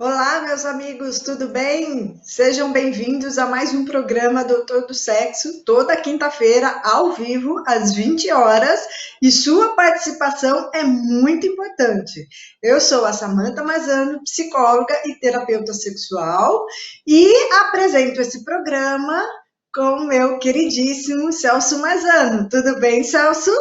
Olá, meus amigos, tudo bem? Sejam bem-vindos a mais um programa Doutor do Sexo, toda quinta-feira, ao vivo, às 20 horas, e sua participação é muito importante. Eu sou a Samantha Mazzano, psicóloga e terapeuta sexual, e apresento esse programa com o meu queridíssimo Celso Mazzano. Tudo bem, Celso?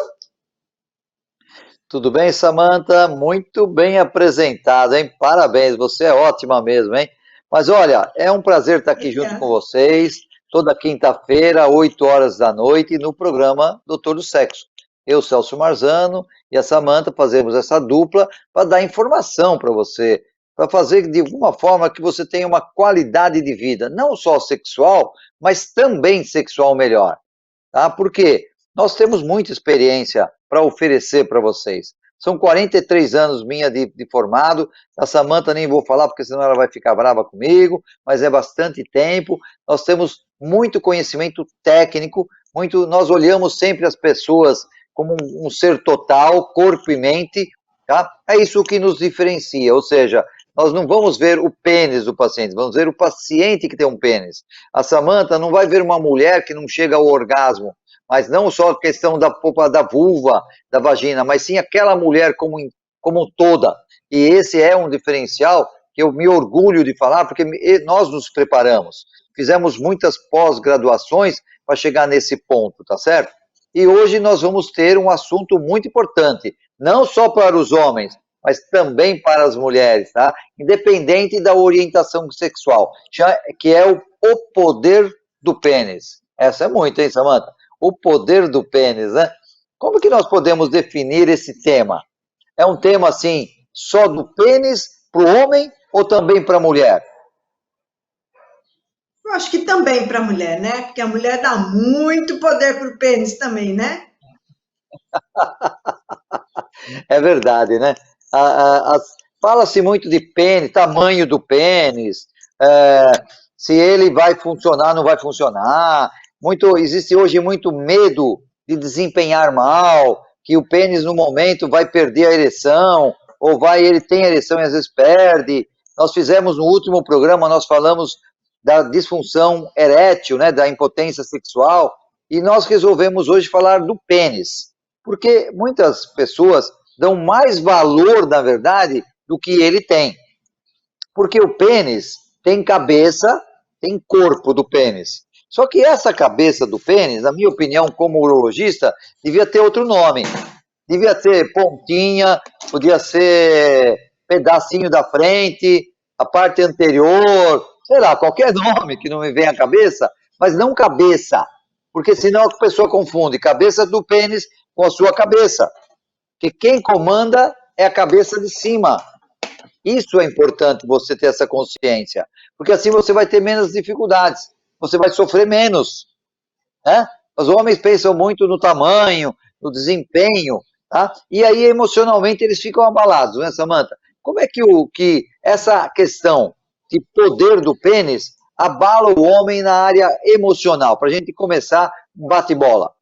Tudo bem, Samantha? Muito bem apresentado, hein? Parabéns, você é ótima mesmo, hein? Mas olha, é um prazer estar aqui junto com Obrigada. vocês, toda quinta-feira, 8 horas da noite, no programa Doutor do Sexo. Eu, Celso Marzano, e a Samantha fazemos essa dupla para dar informação para você, para fazer de alguma forma que você tenha uma qualidade de vida, não só sexual, mas também sexual melhor, tá? Porque nós temos muita experiência para oferecer para vocês. São 43 anos minha de formado, a Samantha nem vou falar, porque senão ela vai ficar brava comigo, mas é bastante tempo, nós temos muito conhecimento técnico, nós olhamos sempre as pessoas como um ser total, corpo e mente, tá? É isso que nos diferencia, ou seja, nós não vamos ver o pênis do paciente, vamos ver o paciente que tem um pênis. A Samantha não vai ver uma mulher que não chega ao orgasmo, mas não só a questão da vulva, da vagina, mas sim aquela mulher como toda. E esse é um diferencial que eu me orgulho de falar, porque nós nos preparamos, fizemos muitas pós-graduações para chegar nesse ponto, tá certo? E hoje nós vamos ter um assunto muito importante, não só para os homens, mas também para as mulheres, tá? Independente da orientação sexual, que é o poder do pênis. Essa é muito, hein, Samantha? O poder do pênis, né? Como que nós podemos definir esse tema? É um tema assim, só do pênis para o homem ou também para a mulher? Eu acho que também para a mulher, né? Porque a mulher dá muito poder pro pênis também, né? É verdade, né? Fala-se muito de pênis, tamanho do pênis, é, se ele vai funcionar, não vai funcionar. Existe hoje muito medo de desempenhar mal, que o pênis no momento vai perder a ereção, ele tem ereção e às vezes perde. Nós fizemos no último programa, nós falamos da disfunção erétil, né, da impotência sexual, e nós resolvemos hoje falar do pênis, porque muitas pessoas dão mais valor, na verdade, do que ele tem. Porque o pênis tem cabeça, tem corpo do pênis. Só que essa cabeça do pênis, na minha opinião, como urologista, devia ter outro nome. Devia ter pontinha, podia ser pedacinho da frente, a parte anterior, sei lá, qualquer nome que não me venha à cabeça, mas não cabeça, porque senão a pessoa confunde cabeça do pênis com a sua cabeça, que quem comanda é a cabeça de cima. Isso é importante você ter essa consciência, porque assim você vai ter menos dificuldades, você vai sofrer menos, né? Os homens pensam muito no tamanho, no desempenho, tá? E aí emocionalmente eles ficam abalados, né, Samantha? Como é que essa questão de poder do pênis abala o homem na área emocional? Para a gente começar um bate-bola.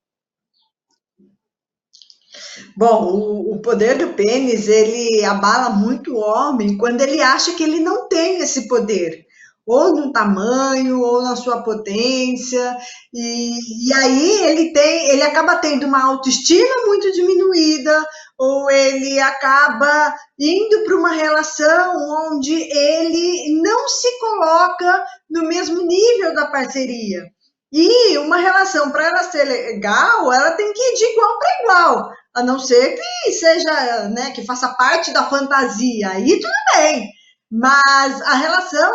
Bom, o poder do pênis, ele abala muito o homem quando ele acha que ele não tem esse poder, ou no tamanho, ou na sua potência, e aí ele acaba tendo uma autoestima muito diminuída, ou ele acaba indo para uma relação onde ele não se coloca no mesmo nível da parceria. E uma relação, para ela ser legal, ela tem que ir de igual para igual, a não ser que seja, né, que faça parte da fantasia, aí tudo bem. Mas a relação,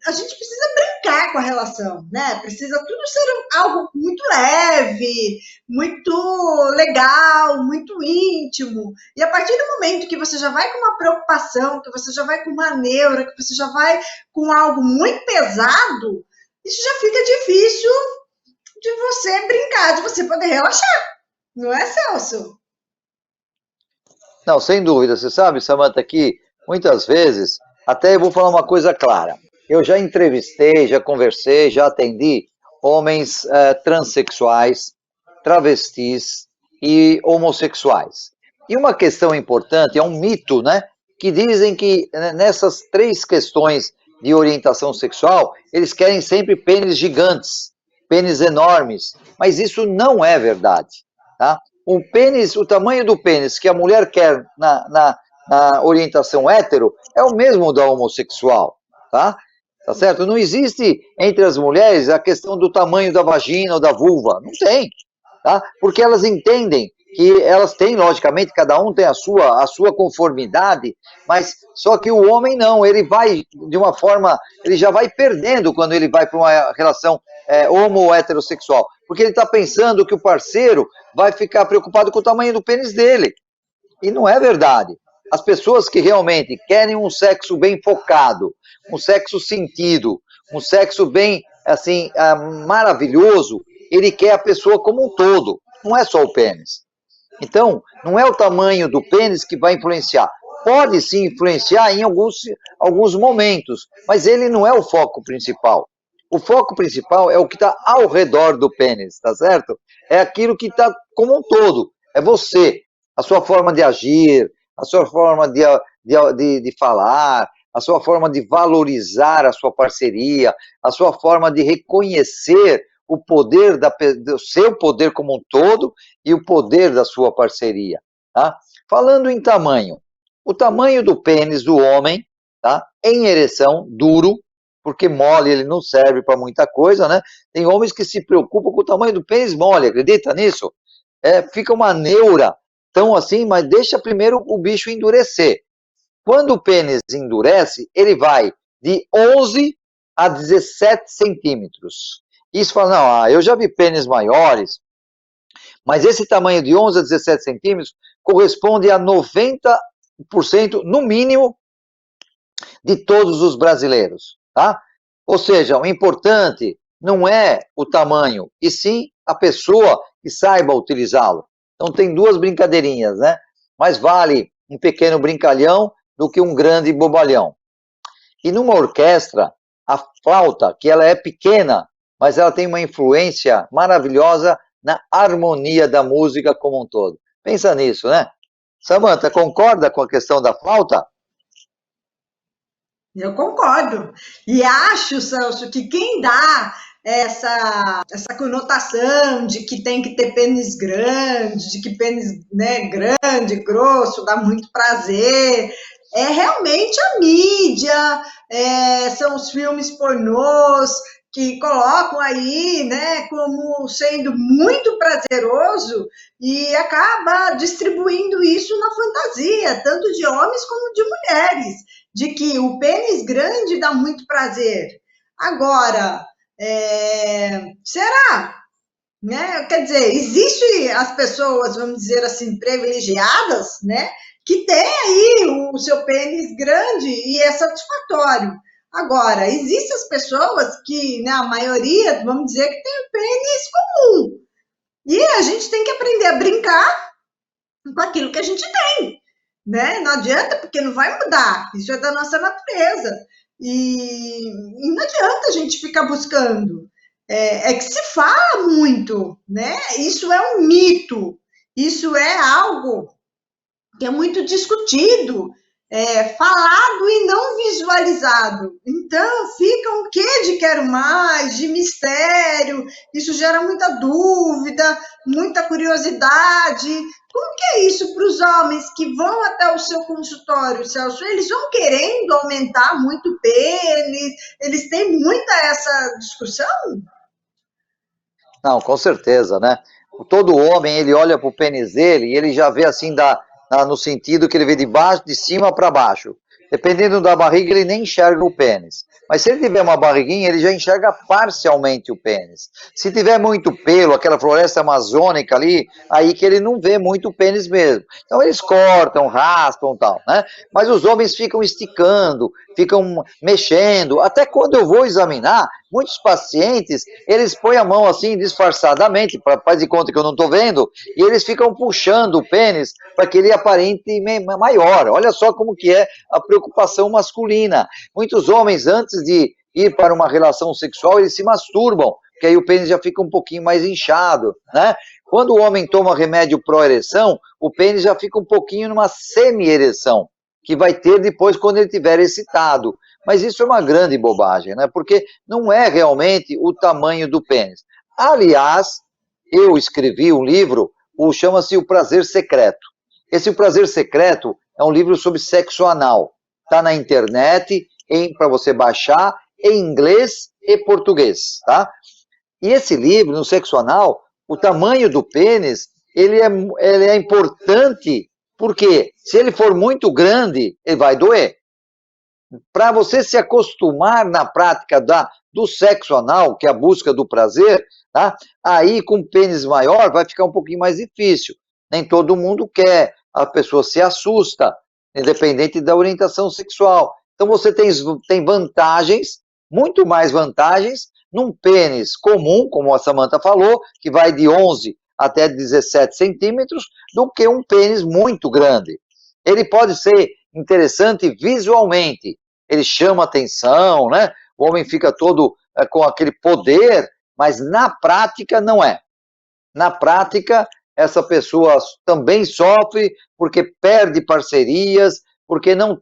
a gente precisa brincar com a relação, né? Precisa tudo ser algo muito leve, muito legal, muito íntimo. E a partir do momento que você já vai com uma preocupação, que você já vai com uma neura, que você já vai com algo muito pesado, isso já fica difícil de você brincar, de você poder relaxar, não é, Celso? Não, sem dúvida. Você sabe, Samantha, que muitas vezes, até eu vou falar uma coisa clara. Eu já entrevistei, já conversei, já atendi homens transexuais, travestis e homossexuais. E uma questão importante, é um mito, né? que dizem que nessas 3 questões de orientação sexual, eles querem sempre pênis gigantes, pênis enormes, mas isso não é verdade, tá? O pênis, o tamanho do pênis que a mulher quer na orientação hétero é o mesmo da homossexual, tá? Tá certo? Não existe entre as mulheres a questão do tamanho da vagina ou da vulva, não tem, tá? Porque elas entendem que elas têm, logicamente, cada um tem a sua conformidade, mas só que o homem não, ele vai de uma forma, ele já vai perdendo quando ele vai para uma relação homo ou heterossexual, porque ele está pensando que o parceiro vai ficar preocupado com o tamanho do pênis dele, e não é verdade. As pessoas que realmente querem um sexo bem focado, um sexo sentido, um sexo bem, assim, maravilhoso, ele quer a pessoa como um todo, não é só o pênis. Então, não é o tamanho do pênis que vai influenciar. Pode sim influenciar em alguns momentos, mas ele não é o foco principal. O foco principal é o que está ao redor do pênis, tá certo? É aquilo que está como um todo. É você, a sua forma de agir, a sua forma de falar, a sua forma de valorizar a sua parceria, a sua forma de reconhecer o poder do seu poder como um todo e o poder da sua parceria, tá? Falando em tamanho, o tamanho do pênis do homem, tá? Em ereção, duro, porque mole ele não serve para muita coisa, né? Tem homens que se preocupam com o tamanho do pênis mole, acredita nisso? Fica uma neura, tão assim, mas deixa primeiro o bicho endurecer. Quando o pênis endurece, ele vai de 11 a 17 centímetros. Isso fala, não, eu já vi pênis maiores, mas esse tamanho de 11 a 17 centímetros corresponde a 90%, no mínimo, de todos os brasileiros, tá? Ou seja, o importante não é o tamanho, e sim a pessoa que saiba utilizá-lo. Então tem 2 brincadeirinhas, né? Mais vale um pequeno brincalhão do que um grande bobalhão. E numa orquestra, a flauta, que ela é pequena, mas ela tem uma influência maravilhosa na harmonia da música como um todo. Pensa nisso, né? Samantha, concorda com a questão da flauta? Eu concordo. E acho, Celso, que quem dá essa conotação de que tem que ter pênis grande, de que pênis, né, grande, grosso, dá muito prazer, é realmente a mídia, são os filmes pornôs que colocam aí, né, como sendo muito prazeroso e acaba distribuindo isso na fantasia, tanto de homens como de mulheres, de que o pênis grande dá muito prazer. Agora, será? Né? Quer dizer, existe as pessoas, vamos dizer assim, privilegiadas, né, que tem aí o seu pênis grande e é satisfatório. Agora, existem as pessoas que, né, a maioria, vamos dizer, que tem o pênis comum. E a gente tem que aprender a brincar com aquilo que a gente tem, né? Não adianta, porque não vai mudar. Isso é da nossa natureza. E não adianta a gente ficar buscando. Que se fala muito, né? Isso é um mito. Isso é algo que é muito discutido, falado e não visualizado. Então, fica um quê de quero mais, de mistério, isso gera muita dúvida, muita curiosidade. Como que é isso para os homens que vão até o seu consultório, Celso? Eles vão querendo aumentar muito o pênis? Eles têm muita essa discussão? Não, com certeza, né? Todo homem, ele olha para o pênis dele e ele já vê assim, no sentido que ele vê de baixo, de cima para baixo. Dependendo da barriga, ele nem enxerga o pênis. Mas se ele tiver uma barriguinha, ele já enxerga parcialmente o pênis. Se tiver muito pelo, aquela floresta amazônica ali, aí que ele não vê muito o pênis mesmo. Então eles cortam, raspam e tal, né? Mas os homens ficam esticando, ficam mexendo. Até quando eu vou examinar, muitos pacientes, eles põem a mão assim, disfarçadamente, faz de conta que eu não estou vendo, e eles ficam puxando o pênis para que ele aparente maior. Olha só como que é a preocupação masculina. Muitos homens, antes de ir para uma relação sexual, eles se masturbam, porque aí o pênis já fica um pouquinho mais inchado, né? Quando o homem toma remédio pró-ereção, o pênis já fica um pouquinho numa semi-ereção. que vai ter depois quando ele estiver excitado. Mas isso é uma grande bobagem, né? Porque não é realmente o tamanho do pênis. Aliás, eu escrevi um livro, chama-se O Prazer Secreto. Esse O Prazer Secreto é um livro sobre sexo anal. Está na internet, para você baixar, em inglês e português, tá? E esse livro, no sexo anal, o tamanho do pênis, ele é importante, porque se ele for muito grande, ele vai doer. Para você se acostumar na prática do sexo anal, que é a busca do prazer, tá? Aí com pênis maior vai ficar um pouquinho mais difícil. Nem todo mundo quer, a pessoa se assusta, independente da orientação sexual. Então você tem vantagens, muito mais vantagens, num pênis comum, como a Samantha falou, que vai de 11 até 17 centímetros, do que um pênis muito grande. Ele pode ser interessante visualmente, ele chama atenção, né? O homem fica todo com aquele poder, mas na prática não é. Na prática, essa pessoa também sofre porque perde parcerias, porque não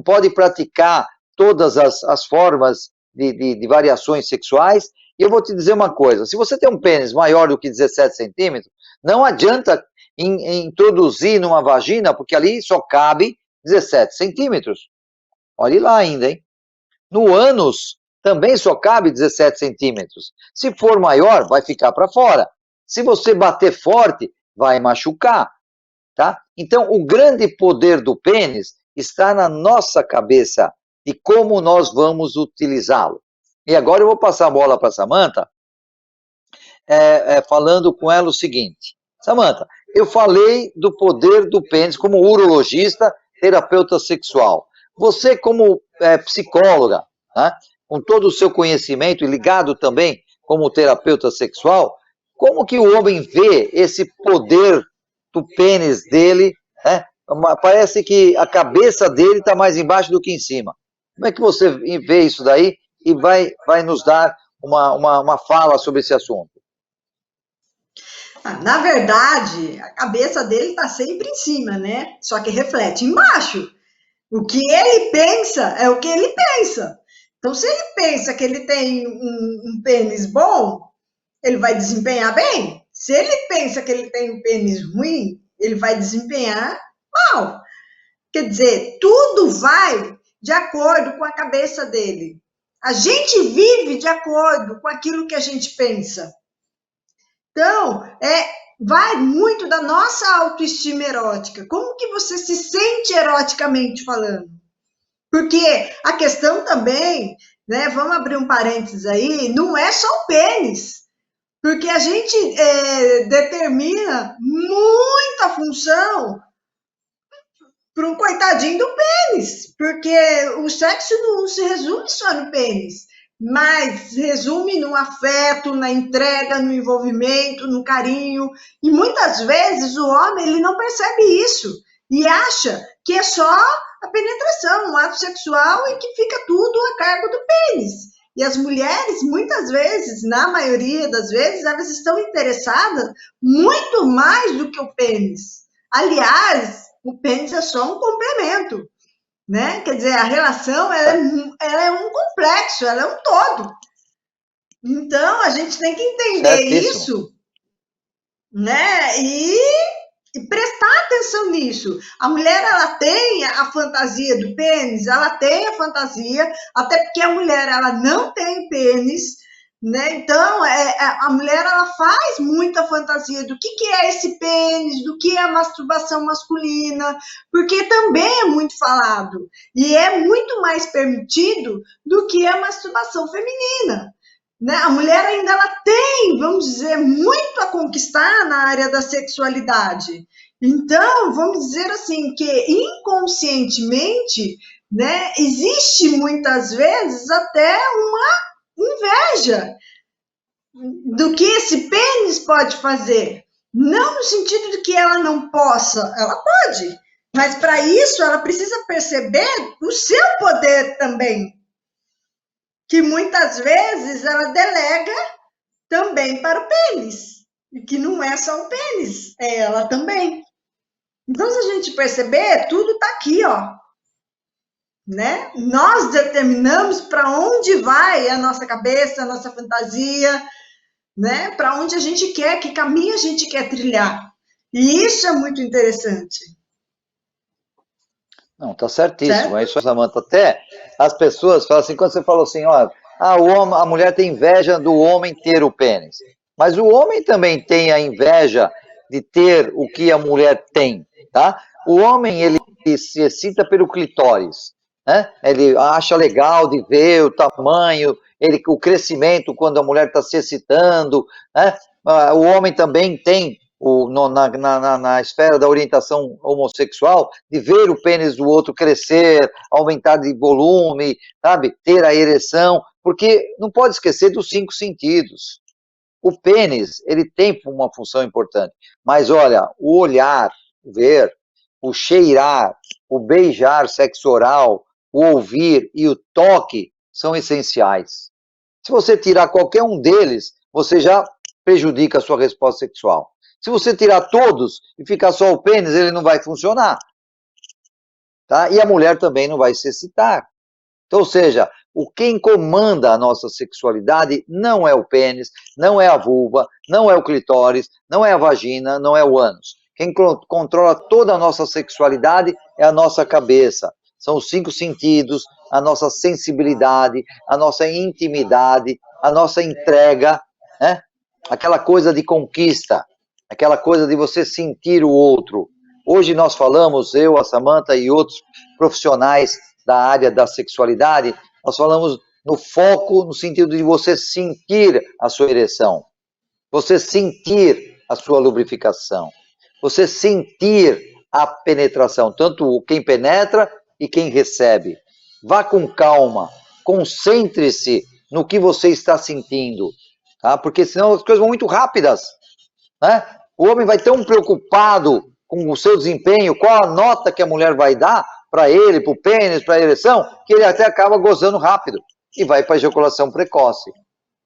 pode praticar todas as formas de variações sexuais. E eu vou te dizer uma coisa, se você tem um pênis maior do que 17 centímetros, não adianta introduzir numa vagina, porque ali só cabe 17 centímetros. Olhe lá ainda, hein? No ânus também só cabe 17 centímetros. Se for maior, vai ficar para fora. Se você bater forte, vai machucar, tá? Então, o grande poder do pênis está na nossa cabeça de como nós vamos utilizá-lo. E agora eu vou passar a bola para a Samantha, falando com ela o seguinte. Samantha, eu falei do poder do pênis como urologista, terapeuta sexual. Você como psicóloga, né, com todo o seu conhecimento e ligado também como terapeuta sexual, como que o homem vê esse poder do pênis dele, né? Parece que a cabeça dele está mais embaixo do que em cima. Como é que você vê isso daí e vai nos dar uma fala sobre esse assunto? Na verdade, a cabeça dele está sempre em cima, né? Só que reflete embaixo. O que ele pensa é o que ele pensa. Então, se ele pensa que ele tem um pênis bom, ele vai desempenhar bem. Se ele pensa que ele tem um pênis ruim, ele vai desempenhar mal. Quer dizer, tudo vai de acordo com a cabeça dele. A gente vive de acordo com aquilo que a gente pensa. Então, vai muito da nossa autoestima erótica. Como que você se sente eroticamente falando? Porque a questão também, né, vamos abrir um parênteses aí, não é só o pênis. Porque a gente determina muita função para um coitadinho do pênis. Porque o sexo não se resume só no pênis, mas resume no afeto, na entrega, no envolvimento, no carinho. E muitas vezes o homem ele não percebe isso e acha que é só a penetração, um ato sexual e que fica tudo a cargo do pênis. E as mulheres, muitas vezes, na maioria das vezes, elas estão interessadas muito mais do que o pênis. Aliás, o pênis é só um complemento, né? Quer dizer, a relação ela é um complexo, ela é um todo. Então, a gente tem que entender isso, né? E prestar atenção nisso. A mulher, ela tem a fantasia do pênis, ela tem a fantasia, até porque a mulher, ela não tem pênis, né? Então, a mulher, ela faz muita fantasia do que é esse pênis, do que é a masturbação masculina, porque também é muito falado, e é muito mais permitido do que a masturbação feminina. Né? A mulher ainda ela tem, vamos dizer, muito a conquistar na área da sexualidade. Então, vamos dizer assim, que inconscientemente, né, existe muitas vezes até uma inveja do que esse pênis pode fazer. Não no sentido de que ela não possa, ela pode, mas para isso ela precisa perceber o seu poder também, que muitas vezes ela delega também para o pênis, e que não é só o pênis, é ela também. Então, se a gente perceber, tudo está aqui, ó. né? Nós determinamos para onde vai a nossa cabeça, a nossa fantasia, né? Para onde a gente quer, que caminho a gente quer trilhar. E isso é muito interessante. Não, tá certíssimo. Certo? É isso, Samanta. Até as pessoas falam assim, quando você falou assim, ó, a mulher tem inveja do homem ter o pênis. Mas o homem também tem a inveja de ter o que a mulher tem, tá? O homem, ele se excita pelo clitóris, né? Ele acha legal de ver o tamanho, o crescimento quando a mulher está se excitando, né? O homem também tem na esfera da orientação homossexual, de ver o pênis do outro crescer, aumentar de volume, sabe? Ter a ereção, porque não pode esquecer dos 5 sentidos. O pênis, ele tem uma função importante, mas olha, o olhar, o ver, o cheirar, o beijar, sexo oral, o ouvir e o toque são essenciais. Se você tirar qualquer um deles, você já prejudica a sua resposta sexual. Se você tirar todos e ficar só o pênis, ele não vai funcionar. Tá? E a mulher também não vai se excitar. Então, ou seja, quem comanda a nossa sexualidade não é o pênis, não é a vulva, não é o clitóris, não é a vagina, não é o ânus. Quem controla toda a nossa sexualidade é a nossa cabeça. São os 5 sentidos, a nossa sensibilidade, a nossa intimidade, a nossa entrega, né? Aquela coisa de conquista, aquela coisa de você sentir o outro. Hoje nós falamos, eu, a Samanta e outros profissionais da área da sexualidade, nós falamos no foco, no sentido de você sentir a sua ereção, você sentir a sua lubrificação, você sentir a penetração, tanto quem penetra e quem recebe. Vá com calma, concentre-se no que você está sentindo, tá? Porque senão as coisas vão muito rápidas, né? O homem vai tão preocupado com o seu desempenho, qual a nota que a mulher vai dar para ele, para o pênis, para a ereção, que ele até acaba gozando rápido e vai para a ejaculação precoce.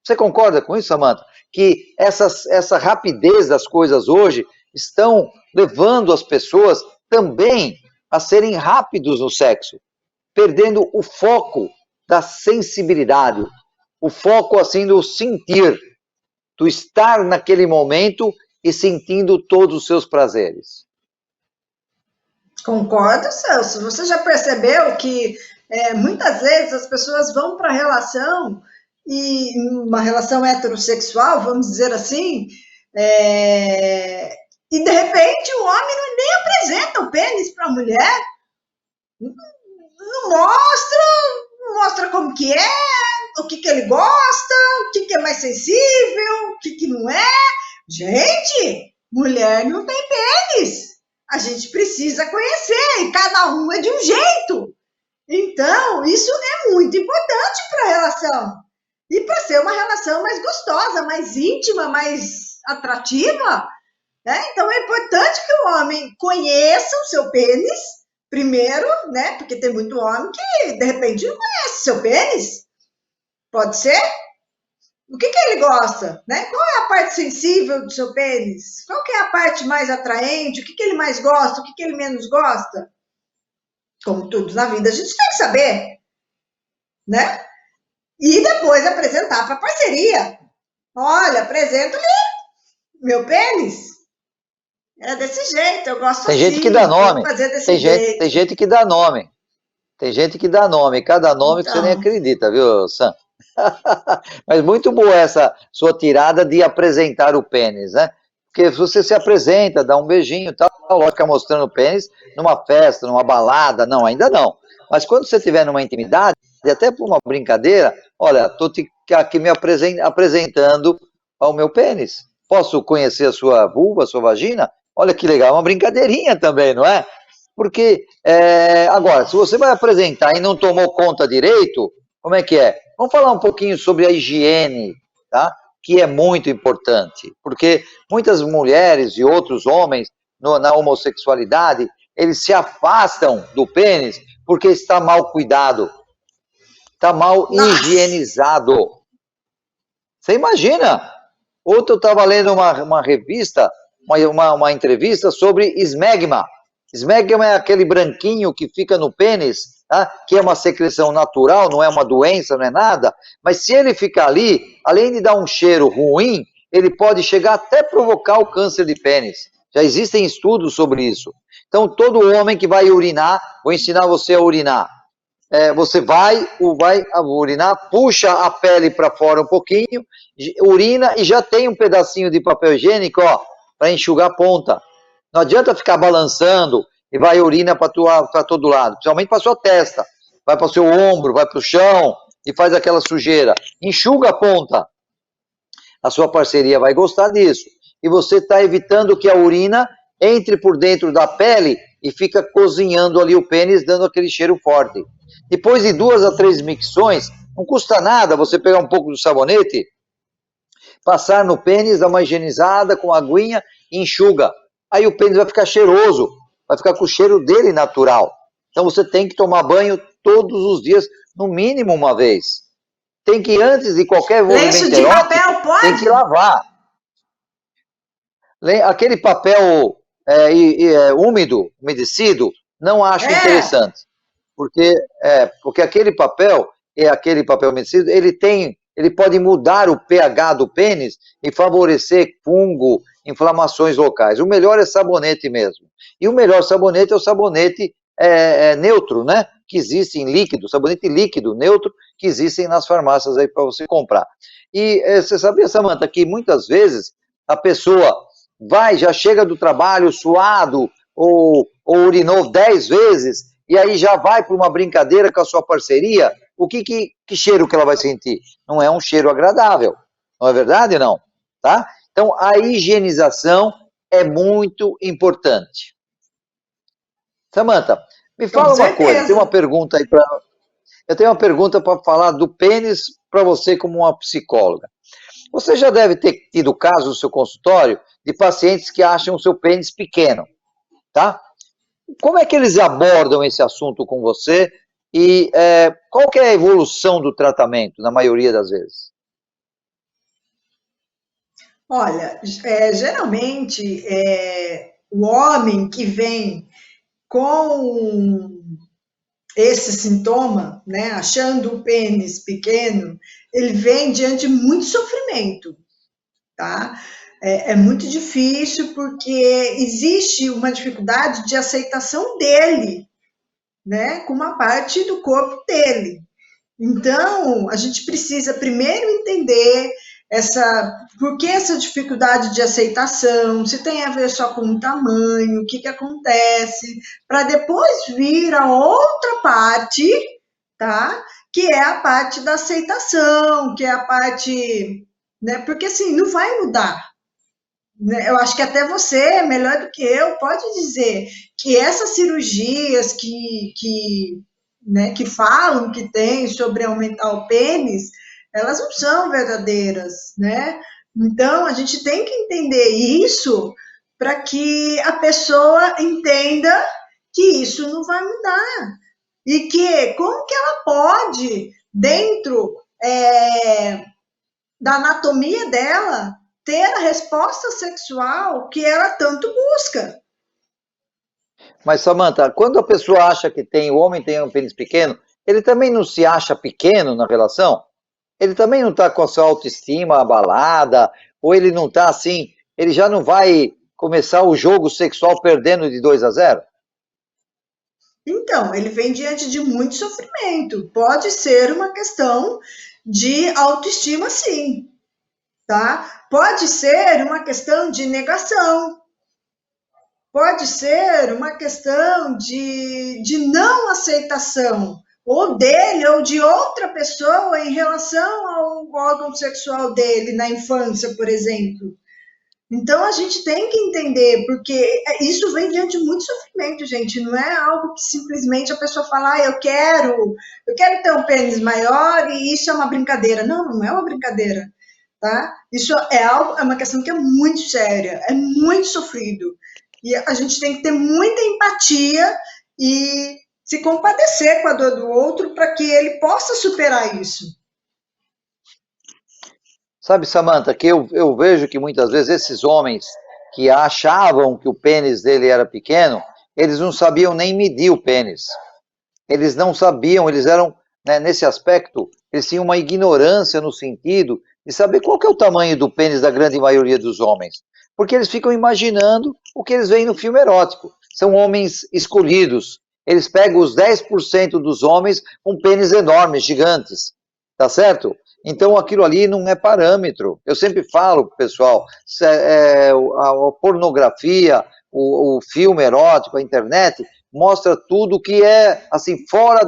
Você concorda com isso, Samanta? Que essa rapidez das coisas hoje estão levando as pessoas também a serem rápidos no sexo, perdendo o foco da sensibilidade, o foco assim do sentir, do estar naquele momento e sentindo todos os seus prazeres. Concordo, Celso. Você já percebeu que muitas vezes as pessoas vão para a relação, e uma relação heterossexual, vamos dizer assim, e de repente o homem nem apresenta o pênis para a mulher, não mostra como que é, o que ele gosta, o que é mais sensível, o que não é. Gente, mulher não tem pênis. A gente precisa conhecer, e cada um é de um jeito. Então, isso é muito importante para a relação. E para ser uma relação mais gostosa, mais íntima, mais atrativa, né? Então, é importante que o homem conheça o seu pênis, primeiro, né? Porque tem muito homem que, de repente, não conhece o seu pênis. Pode ser? O que ele gosta, né? Qual é a parte sensível do seu pênis? Qual que é a parte mais atraente? O que ele mais gosta? O que ele menos gosta? Como tudo na vida, a gente tem que saber, né? E depois apresentar para a parceria. Olha, apresento-lhe meu pênis. É desse jeito, eu gosto tem assim. Gente que dá nome. Fazer desse jeito. Tem gente que dá nome. Tem gente que dá nome. Cada nome então, que você nem acredita, viu, Sam? Mas muito boa essa sua tirada de apresentar o pênis, né? Porque você se apresenta, dá um beijinho e tal, fica mostrando o pênis numa festa, numa balada, não, ainda não. Mas quando você estiver numa intimidade, até por uma brincadeira, olha, estou aqui me apresentando ao meu pênis. Posso conhecer a sua vulva, a sua vagina? Olha que legal, uma brincadeirinha também, não é? Porque, agora, se você vai apresentar e não tomou conta direito, como é que é? Vamos falar um pouquinho sobre a higiene, tá? Que é muito importante, porque muitas mulheres e outros homens na homossexualidade, eles se afastam do pênis porque está mal cuidado, está mal higienizado. Você imagina? Ontem eu estava lendo uma revista, uma entrevista sobre esmegma. Smegma é aquele branquinho que fica no pênis, tá? Que é uma secreção natural, não é uma doença, não é nada, mas se ele ficar ali, além de dar um cheiro ruim, ele pode chegar até provocar o câncer de pênis. Já existem estudos sobre isso. Então, todo homem que vai urinar, vou ensinar você a urinar. Você vai urinar, puxa a pele para fora um pouquinho, urina e já tem um pedacinho de papel higiênico, ó, para enxugar a ponta. Não adianta ficar balançando e vai urina para todo lado, principalmente para sua testa. Vai para o seu ombro, vai para o chão e faz aquela sujeira. Enxuga a ponta. A sua parceria vai gostar disso. E você está evitando que a urina entre por dentro da pele e fica cozinhando ali o pênis, dando aquele cheiro forte. Depois de 2 a 3 micções, não custa nada você pegar um pouco do sabonete, passar no pênis, dar uma higienizada com aguinha e enxuga. Aí o pênis vai ficar cheiroso, vai ficar com o cheiro dele natural. Então você tem que tomar banho todos os dias, no mínimo uma vez. Tem que, antes de qualquer lenço de papel, pode? Tem que lavar. Aquele papel úmido, umedecido, não acho interessante. Porque aquele papel umedecido, ele pode mudar o pH do pênis e favorecer fungo, inflamações locais. O melhor é sabonete mesmo. E o melhor sabonete é o sabonete neutro, né? Que existe em líquido, sabonete líquido, neutro, que existem nas farmácias aí para você comprar. E você sabia, Samantha, que muitas vezes a pessoa já chega do trabalho suado, ou urinou 10 vezes, e aí já vai para uma brincadeira com a sua parceria, que cheiro que ela vai sentir? Não é um cheiro agradável, não é verdade, não? Tá? Então, a higienização é muito importante. Samantha, me fala uma coisa, eu tenho uma pergunta para falar do pênis para você como uma psicóloga. Você já deve ter tido casos no seu consultório de pacientes que acham o seu pênis pequeno, tá? Como é que eles abordam esse assunto com você e qual que é a evolução do tratamento, na maioria das vezes? Olha, geralmente o homem que vem com esse sintoma, né, achando o pênis pequeno, ele vem diante de muito sofrimento, tá? É muito difícil porque existe uma dificuldade de aceitação dele, né, com uma parte do corpo dele. Então, a gente precisa primeiro entender por que essa dificuldade de aceitação, se tem a ver só com o tamanho, o que acontece, para depois vir a outra parte, tá? Que é a parte da aceitação, que é a parte, né? Porque assim, não vai mudar. Né? Eu acho que até você, melhor do que eu, pode dizer que essas cirurgias que falam que tem sobre aumentar o pênis, elas não são verdadeiras, né? Então, a gente tem que entender isso para que a pessoa entenda que isso não vai mudar. E que, como que ela pode, dentro da anatomia dela, ter a resposta sexual que ela tanto busca. Mas, Samantha, quando a pessoa acha que o homem tem um pênis pequeno, ele também não se acha pequeno na relação? Ele também não está com a sua autoestima abalada, ou ele não está assim, ele já não vai começar o jogo sexual perdendo de 2 a 0? Então, ele vem diante de muito sofrimento. Pode ser uma questão de autoestima, sim, tá? Pode ser uma questão de negação. Pode ser uma questão de não aceitação, ou dele ou de outra pessoa em relação ao órgão sexual dele na infância, por exemplo. Então a gente tem que entender, porque isso vem diante de muito sofrimento, gente. Não é algo que simplesmente a pessoa fala, eu quero ter um pênis maior e isso é uma brincadeira. Não, não é uma brincadeira, tá? Isso é uma questão que é muito séria, é muito sofrido. E a gente tem que ter muita empatia e se compadecer com a dor do outro para que ele possa superar isso. Sabe, Samantha, que eu vejo que muitas vezes esses homens que achavam que o pênis dele era pequeno, eles não sabiam nem medir o pênis. Eles não sabiam, eles eram, né, nesse aspecto, eles tinham uma ignorância no sentido de saber qual que é o tamanho do pênis da grande maioria dos homens. Porque eles ficam imaginando o que eles veem no filme erótico. São homens escolhidos. Eles pegam os 10% dos homens com pênis enormes, gigantes. Tá certo? Então aquilo ali não é parâmetro. Eu sempre falo, pessoal, a pornografia, o filme erótico, a internet, mostra tudo que é assim fora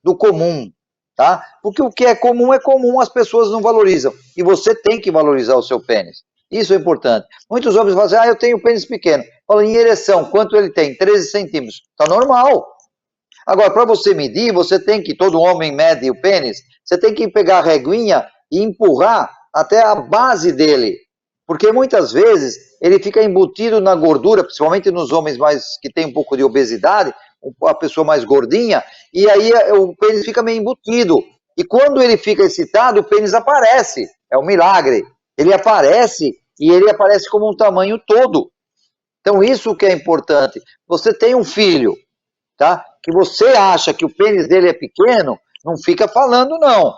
do comum, tá? Porque o que é comum, as pessoas não valorizam. E você tem que valorizar o seu pênis. Isso é importante. Muitos homens falam assim, eu tenho pênis pequeno. Fala, em ereção, quanto ele tem? 13 centímetros. Tá normal. Agora, para você medir, você tem que, todo homem mede o pênis, você tem que pegar a reguinha e empurrar até a base dele. Porque muitas vezes ele fica embutido na gordura, principalmente nos homens mais que têm um pouco de obesidade, a pessoa mais gordinha, e aí o pênis fica meio embutido. E quando ele fica excitado, o pênis aparece. É um milagre. Ele aparece e ele aparece como um tamanho todo. Então isso que é importante. Você tem um filho, tá? Que você acha que o pênis dele é pequeno, não fica falando não.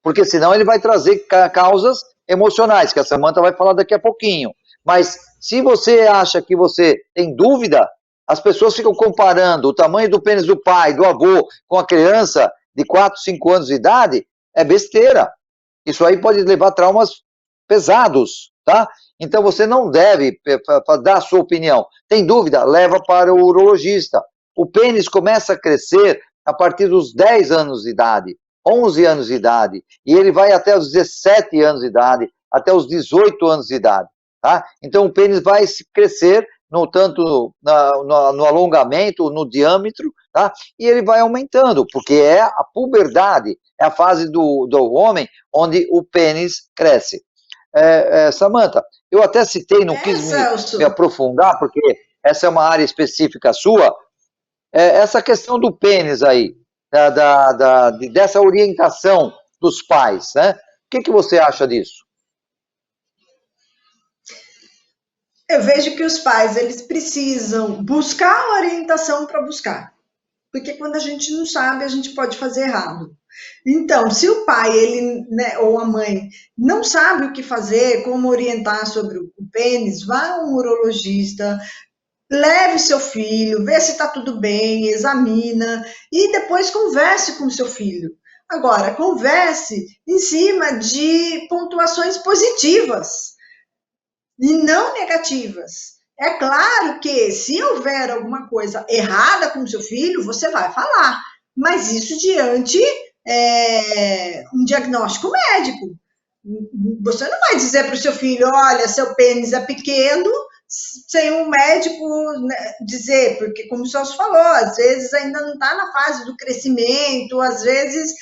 Porque senão ele vai trazer causas emocionais, que a Samantha vai falar daqui a pouquinho. Mas se você acha que você tem dúvida, as pessoas ficam comparando o tamanho do pênis do pai, do avô, com a criança de 4, 5 anos de idade, é besteira. Isso aí pode levar a traumas pesados, tá? Então você não deve dar a sua opinião. Tem dúvida? Leva para o urologista. O pênis começa a crescer a partir dos 10 anos de idade, 11 anos de idade, e ele vai até os 17 anos de idade, até os 18 anos de idade, tá? Então o pênis vai crescer tanto no alongamento, no diâmetro, tá? E ele vai aumentando, porque é a puberdade, é a fase do homem onde o pênis cresce. Samantha, eu até citei, não quis me aprofundar, porque essa é uma área específica sua, essa questão do pênis aí, dessa orientação dos pais, né? O que você acha disso? Eu vejo que os pais, eles precisam buscar a orientação para buscar. Porque quando a gente não sabe, a gente pode fazer errado. Então, se o pai, ele, né, ou a mãe, não sabe o que fazer, como orientar sobre o pênis, vá a um urologista, leve seu filho, vê se está tudo bem, examina e depois converse com o seu filho. Agora, converse em cima de pontuações positivas e não negativas. É claro que se houver alguma coisa errada com o seu filho, você vai falar, mas isso diante um diagnóstico médico. Você não vai dizer para o seu filho, olha, seu pênis é pequeno, sem um médico dizer, porque como o Celso falou, às vezes ainda não está na fase do crescimento, às vezes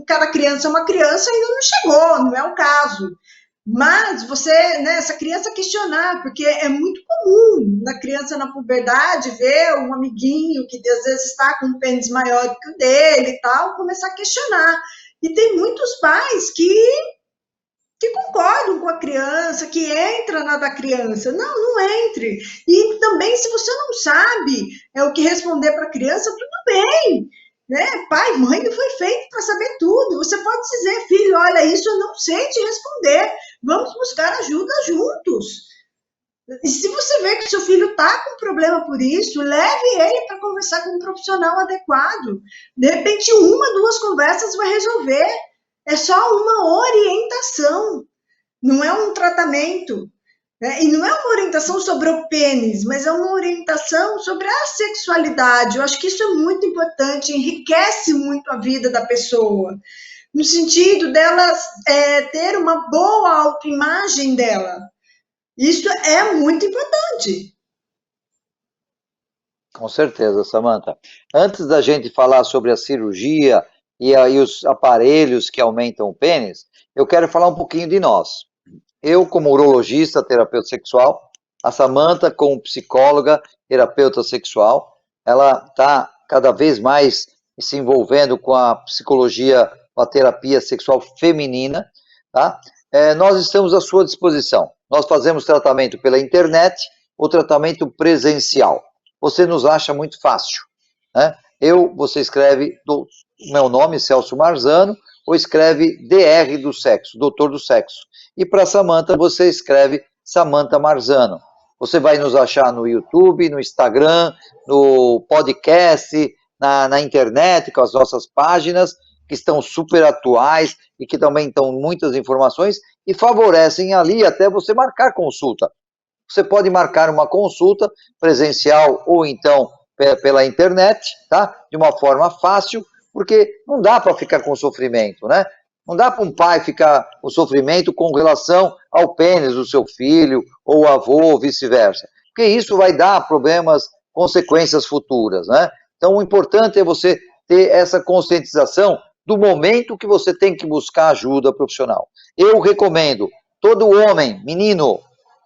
cada criança é uma criança e ainda não chegou, não é o caso. Mas você, né, essa criança questionar, porque é muito comum na criança na puberdade ver um amiguinho que às vezes está com um pênis maior que o dele e tal, começar a questionar. E tem muitos pais que concordam com a criança, que entra na da criança. Não, não entre. E também, se você não sabe o que responder para a criança, tudo bem. Né? Pai, mãe não foi feito para saber tudo. Você pode dizer, filho, olha, isso eu não sei te responder. Vamos buscar ajuda juntos. E se você vê que seu filho está com problema por isso, leve ele para conversar com um profissional adequado. De repente, 1, 2 conversas vai resolver. É só uma orientação, não é um tratamento. Né? E não é uma orientação sobre o pênis, mas é uma orientação sobre a sexualidade. Eu acho que isso é muito importante, enriquece muito a vida da pessoa, no sentido dela ter uma boa autoimagem dela. Isso é muito importante. Com certeza, Samantha. Antes da gente falar sobre a cirurgia e aí os aparelhos que aumentam o pênis, eu quero falar um pouquinho de nós. Eu, como urologista, terapeuta sexual, a Samantha, como psicóloga, terapeuta sexual, ela está cada vez mais se envolvendo com a psicologia, com a terapia sexual feminina, tá? Nós estamos à sua disposição. Nós fazemos tratamento pela internet ou tratamento presencial. você nos acha muito fácil, né? Você escreve meu nome, Celso Marzano, ou escreve DR do sexo, doutor do sexo. E para Samantha, você escreve Samantha Marzano. Você vai nos achar no YouTube, no Instagram, no podcast, na internet, com as nossas páginas, que estão super atuais e que também estão muitas informações e favorecem ali até você marcar consulta. Você pode marcar uma consulta presencial ou então pela internet, tá? De uma forma fácil, porque não dá para ficar com sofrimento, né? Não dá para um pai ficar com sofrimento com relação ao pênis do seu filho, ou avô, ou vice-versa. Porque isso vai dar problemas, consequências futuras, né? Então, o importante é você ter essa conscientização do momento que você tem que buscar ajuda profissional. Eu recomendo, todo homem, menino,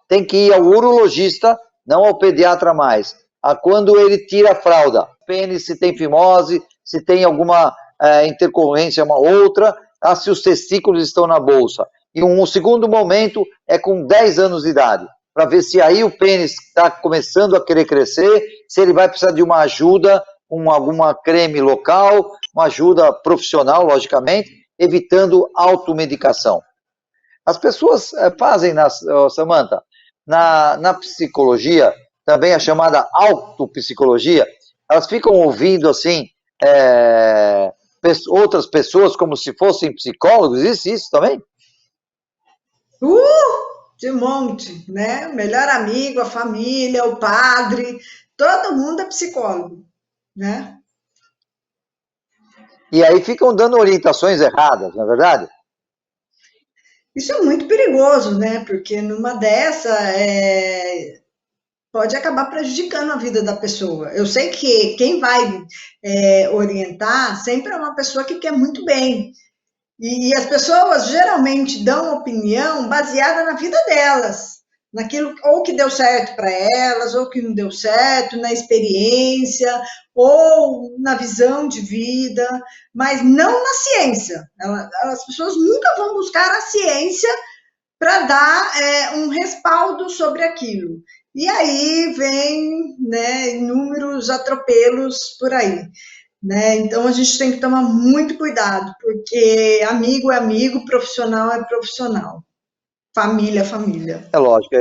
tem que ir ao urologista, não ao pediatra mais, a quando ele tira a fralda. Pênis, se tem fimose, se tem alguma intercorrência, uma outra, se os testículos estão na bolsa. E um segundo momento é com 10 anos de idade, para ver se aí o pênis está começando a querer crescer, se ele vai precisar de uma ajuda, com alguma creme local, uma ajuda profissional, logicamente, evitando automedicação. As pessoas fazem, Samantha, na psicologia, também a chamada autopsicologia, elas ficam ouvindo assim, outras pessoas como se fossem psicólogos, isso também? De monte, né? O melhor amigo, a família, o padre, todo mundo é psicólogo, né? E aí ficam dando orientações erradas, não é verdade? Isso é muito perigoso, né? Porque numa dessa pode acabar prejudicando a vida da pessoa. Eu sei que quem vai orientar sempre é uma pessoa que quer muito bem. E as pessoas geralmente dão opinião baseada na vida delas, naquilo ou que deu certo para elas, ou que não deu certo, na experiência, ou na visão de vida, mas não na ciência. As pessoas nunca vão buscar a ciência para dar um respaldo sobre aquilo. E aí vem, né, inúmeros atropelos por aí. Né? Então a gente tem que tomar muito cuidado, porque amigo é amigo, profissional é profissional, família é família. É lógico,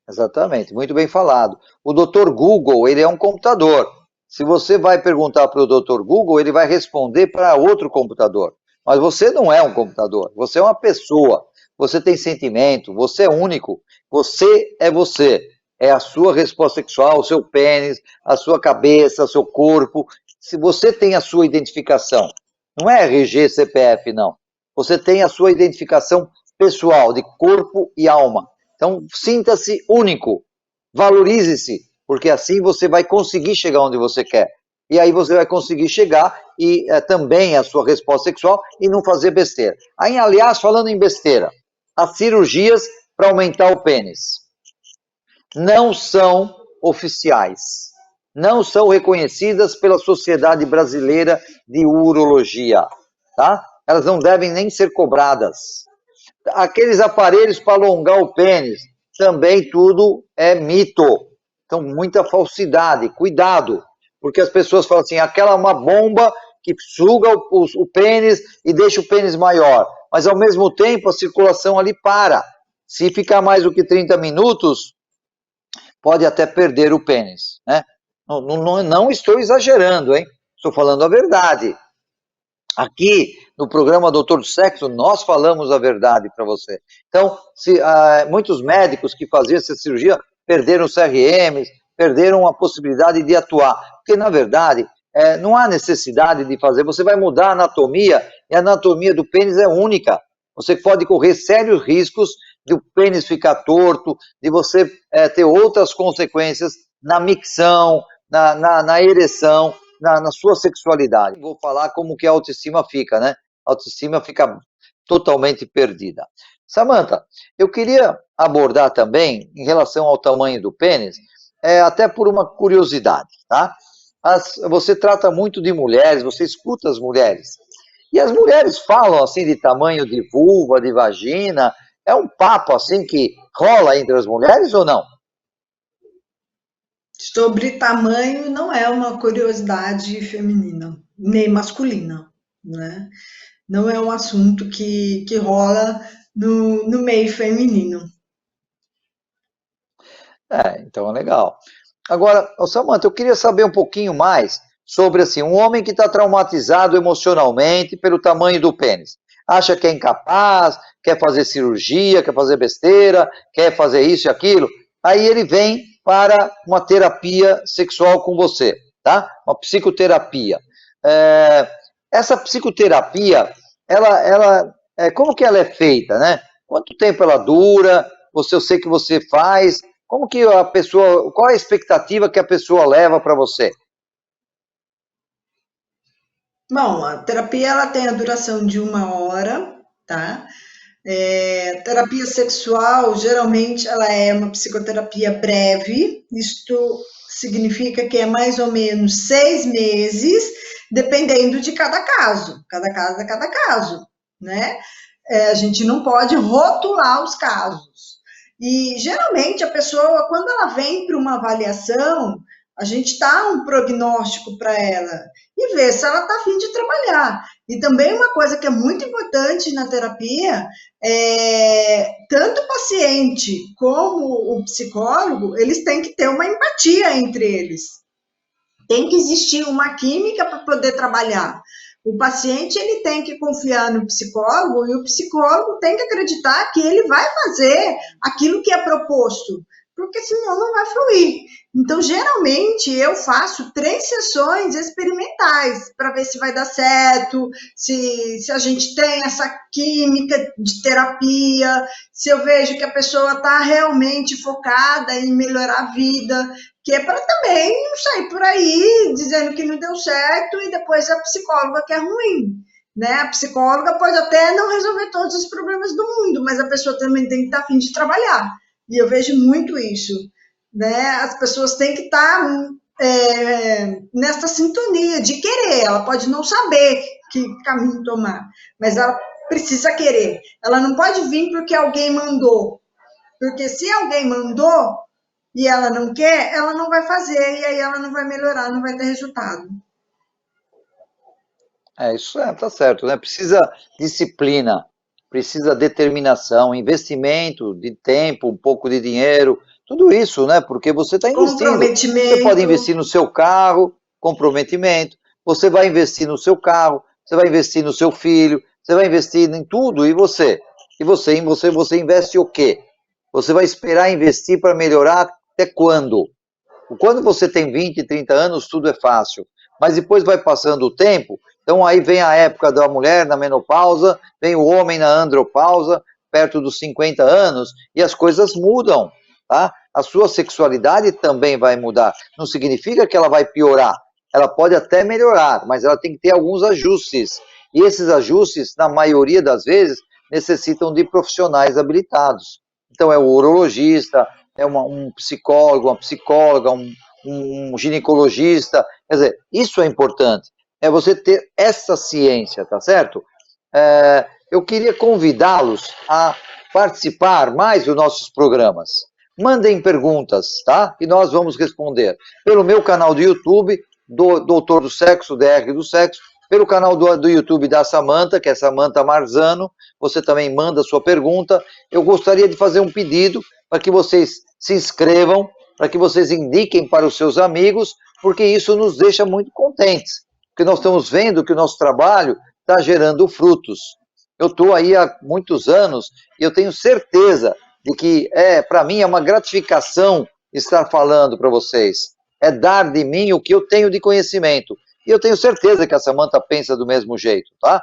exatamente, muito bem falado. O Dr. Google, ele é um computador. Se você vai perguntar para o Dr. Google, ele vai responder para outro computador. Mas você não é um computador, você é uma pessoa, você tem sentimento, você é único, você é você. É a sua resposta sexual, o seu pênis, a sua cabeça, o seu corpo. Se você tem a sua identificação, não é RG, CPF, não. Você tem a sua identificação pessoal, de corpo e alma. Então, sinta-se único, valorize-se, porque assim você vai conseguir chegar onde você quer. E aí você vai conseguir chegar e também a sua resposta sexual e não fazer besteira. Aí, aliás, falando em besteira, as cirurgias para aumentar o pênis não são oficiais. Não são reconhecidas pela Sociedade Brasileira de Urologia, tá? Elas não devem nem ser cobradas. Aqueles aparelhos para alongar o pênis, também tudo é mito. Então, muita falsidade, cuidado, porque as pessoas falam assim, aquela é uma bomba que suga o pênis e deixa o pênis maior, mas ao mesmo tempo a circulação ali para. Se ficar mais do que 30 minutos, pode até perder o pênis, né? Não estou exagerando, hein? Estou falando a verdade. Aqui, no programa Doutor do Sexo, nós falamos a verdade para você. Então, muitos médicos que faziam essa cirurgia perderam os CRMs, perderam a possibilidade de atuar. Porque, na verdade, não há necessidade de fazer. Você vai mudar a anatomia, e a anatomia do pênis é única. Você pode correr sérios riscos de o pênis ficar torto, de você ter outras consequências na micção, na ereção, na sua sexualidade. Vou falar como que a autoestima fica, né? A autoestima fica totalmente perdida. Samantha, eu queria abordar também, em relação ao tamanho do pênis, até por uma curiosidade, tá? Você trata muito de mulheres, você escuta as mulheres, e as mulheres falam assim de tamanho de vulva, de vagina, é um papo assim que rola entre as mulheres ou não? Sobre tamanho, não é uma curiosidade feminina, nem masculina, né? Não é um assunto que rola no meio feminino. Então é legal. Agora, ô Samantha, eu queria saber um pouquinho mais sobre assim, um homem que está traumatizado emocionalmente pelo tamanho do pênis. Acha que é incapaz, quer fazer cirurgia, quer fazer besteira, quer fazer isso e aquilo. Aí ele vem para uma terapia sexual com você, tá? Uma psicoterapia. É, essa psicoterapia, como que ela é feita, né? Quanto tempo ela dura? Eu sei que você faz. Como que a pessoa, qual a expectativa que a pessoa leva para você? Bom, a terapia ela tem a duração de 1 hora, tá? Terapia sexual, geralmente, ela é uma psicoterapia breve, isto significa que é mais ou menos 6 meses, dependendo de cada caso é cada caso, né? A gente não pode rotular os casos. E geralmente a pessoa, quando ela vem para uma avaliação, a gente dá um prognóstico para ela e vê se ela está afim de trabalhar. E também uma coisa que é muito importante na terapia tanto o paciente como o psicólogo, eles têm que ter uma empatia entre eles. Tem que existir uma química para poder trabalhar. O paciente ele tem que confiar no psicólogo e o psicólogo tem que acreditar que ele vai fazer aquilo que é proposto, porque senão não vai fluir. Então, geralmente, eu faço 3 sessões experimentais para ver se vai dar certo, se a gente tem essa química de terapia, se eu vejo que a pessoa está realmente focada em melhorar a vida, que é para também não sair por aí dizendo que não deu certo e depois a psicóloga que é ruim. Né? A psicóloga pode até não resolver todos os problemas do mundo, mas a pessoa também tem que estar a fim de trabalhar. E eu vejo muito isso. Né? As pessoas têm que estar nessa sintonia de querer. Ela pode não saber que caminho tomar, mas ela precisa querer. Ela não pode vir porque alguém mandou. Porque se alguém mandou, e ela não quer, ela não vai fazer, e aí ela não vai melhorar, não vai ter resultado. Isso tá certo, né? Precisa disciplina, precisa determinação, investimento de tempo, um pouco de dinheiro, tudo isso, né? Porque você está investindo. Você pode Comprometimento. investir no seu carro, comprometimento. Você vai investir no seu carro, você vai investir no seu filho, você vai investir em tudo. E você? Você investe o quê? Você vai esperar investir para melhorar até quando? Quando você tem 20, 30 anos, tudo é fácil. Mas depois vai passando o tempo, então aí vem a época da mulher na menopausa, vem o homem na andropausa, perto dos 50 anos, e as coisas mudam, tá? A sua sexualidade também vai mudar. Não significa que ela vai piorar. Ela pode até melhorar, mas ela tem que ter alguns ajustes. E esses ajustes, na maioria das vezes, necessitam de profissionais habilitados. Então é o urologista, é um psicólogo, uma psicóloga, um ginecologista. Quer dizer, isso é importante. É você ter essa ciência, tá certo? Eu queria convidá-los a participar mais dos nossos programas. Mandem perguntas, tá? E nós vamos responder pelo meu canal do YouTube, do Doutor do Sexo, DR do Sexo, pelo canal do YouTube da Samantha, que é Samantha Marzano. Você também manda sua pergunta. Eu gostaria de fazer um pedido para que vocês se inscrevam, para que vocês indiquem para os seus amigos, porque isso nos deixa muito contentes, porque nós estamos vendo que o nosso trabalho está gerando frutos. Eu estou aí há muitos anos e eu tenho certeza de que, para mim, é uma gratificação estar falando para vocês. É dar de mim o que eu tenho de conhecimento. E eu tenho certeza que a Samantha pensa do mesmo jeito, tá?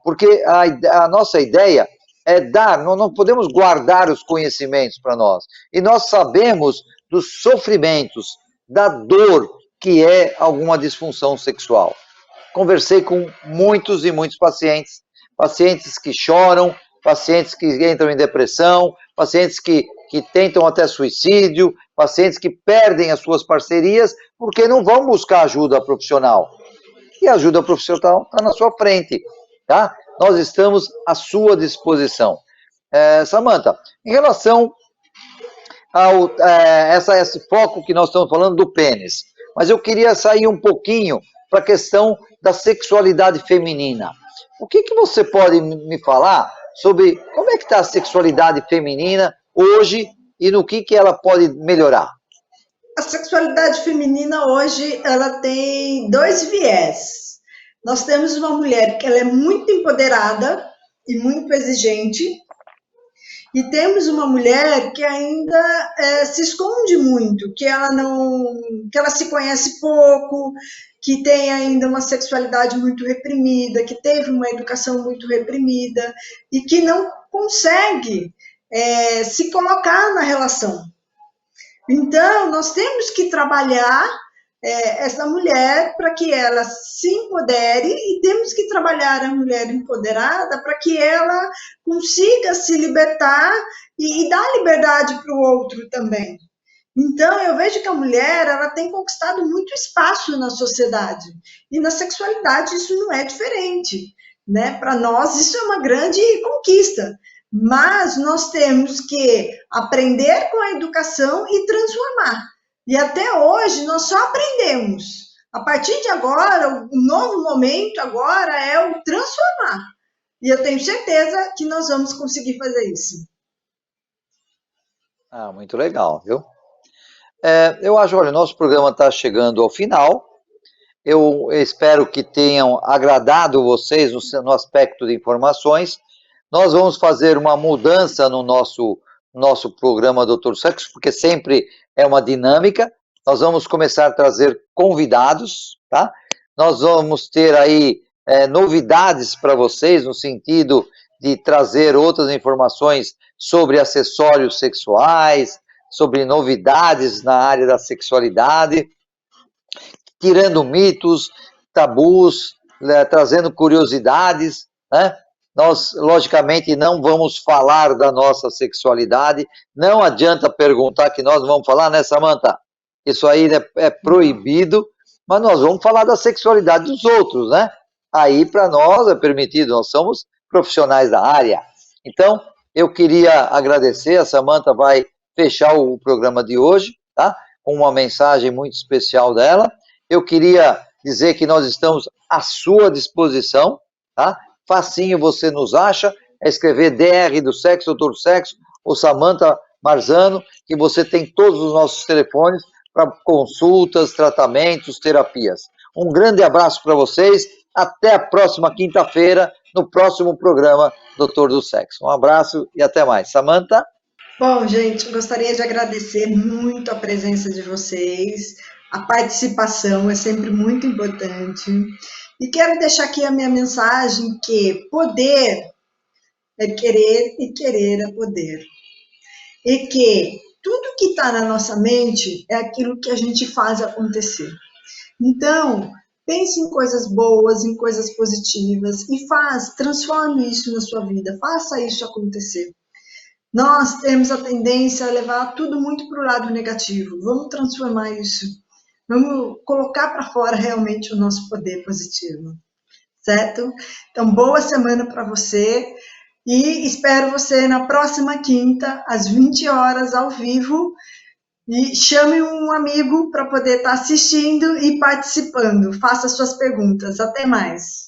Porque a nossa ideia é dar, não podemos guardar os conhecimentos para nós. E nós sabemos dos sofrimentos, da dor que é alguma disfunção sexual. Conversei com muitos e muitos pacientes, pacientes que choram, pacientes que entram em depressão, pacientes que tentam até suicídio, pacientes que perdem as suas parcerias porque não vão buscar ajuda profissional. E a ajuda profissional está na sua frente, tá? Nós estamos à sua disposição. Samantha, em relação esse foco que nós estamos falando do pênis. Mas eu queria sair um pouquinho para a questão da sexualidade feminina. O que você pode me falar sobre como é que está a sexualidade feminina hoje e no que ela pode melhorar? A sexualidade feminina hoje, ela tem dois viés. Nós temos uma mulher que ela é muito empoderada e muito exigente, e temos uma mulher que ainda se esconde muito, que ela se conhece pouco, que tem ainda uma sexualidade muito reprimida, que teve uma educação muito reprimida e que não consegue se colocar na relação. Então, nós temos que trabalhar essa mulher para que ela se empodere, e temos que trabalhar a mulher empoderada para que ela consiga se libertar e dar liberdade para o outro também. Então, eu vejo que a mulher ela tem conquistado muito espaço na sociedade, e na sexualidade isso não é diferente, né? Para nós isso é uma grande conquista, mas nós temos que aprender com a educação e transformar. E até hoje nós só aprendemos. A partir de agora, o novo momento agora é o transformar. E eu tenho certeza que nós vamos conseguir fazer isso. Muito legal, viu? Eu acho, olha, o nosso programa está chegando ao final. Eu espero que tenham agradado vocês no aspecto de informações. Nós vamos fazer uma mudança no nosso programa Doutor Sexo, porque sempre é uma dinâmica. Nós vamos começar a trazer convidados, tá? Nós vamos ter aí novidades para vocês, no sentido de trazer outras informações sobre acessórios sexuais, sobre novidades na área da sexualidade, tirando mitos, tabus, trazendo curiosidades, né? Nós, logicamente, não vamos falar da nossa sexualidade, não adianta perguntar que nós vamos falar, né, Samantha? Isso aí é proibido, mas nós vamos falar da sexualidade dos outros, né? Aí, para nós, é permitido, nós somos profissionais da área. Então, eu queria agradecer, a Samantha vai fechar o programa de hoje, tá? Com uma mensagem muito especial dela. Eu queria dizer que nós estamos à sua disposição, tá? Facinho você nos acha, é escrever DR do Sexo, Doutor do Sexo, ou Samantha Marzano, que você tem todos os nossos telefones para consultas, tratamentos, terapias. Um grande abraço para vocês, até a próxima quinta-feira, no próximo programa Doutor do Sexo. Um abraço e até mais. Samantha? Bom, gente, gostaria de agradecer muito a presença de vocês, a participação é sempre muito importante. E quero deixar aqui a minha mensagem que poder é querer e querer é poder. E que tudo que está na nossa mente é aquilo que a gente faz acontecer. Então, pense em coisas boas, em coisas positivas e transforme isso na sua vida, faça isso acontecer. Nós temos a tendência a levar tudo muito para o lado negativo. Vamos transformar isso. Vamos colocar para fora realmente o nosso poder positivo, certo? Então, boa semana para você e espero você na próxima quinta, às 20 horas, ao vivo, e chame um amigo para poder estar assistindo e participando. Faça suas perguntas. Até mais.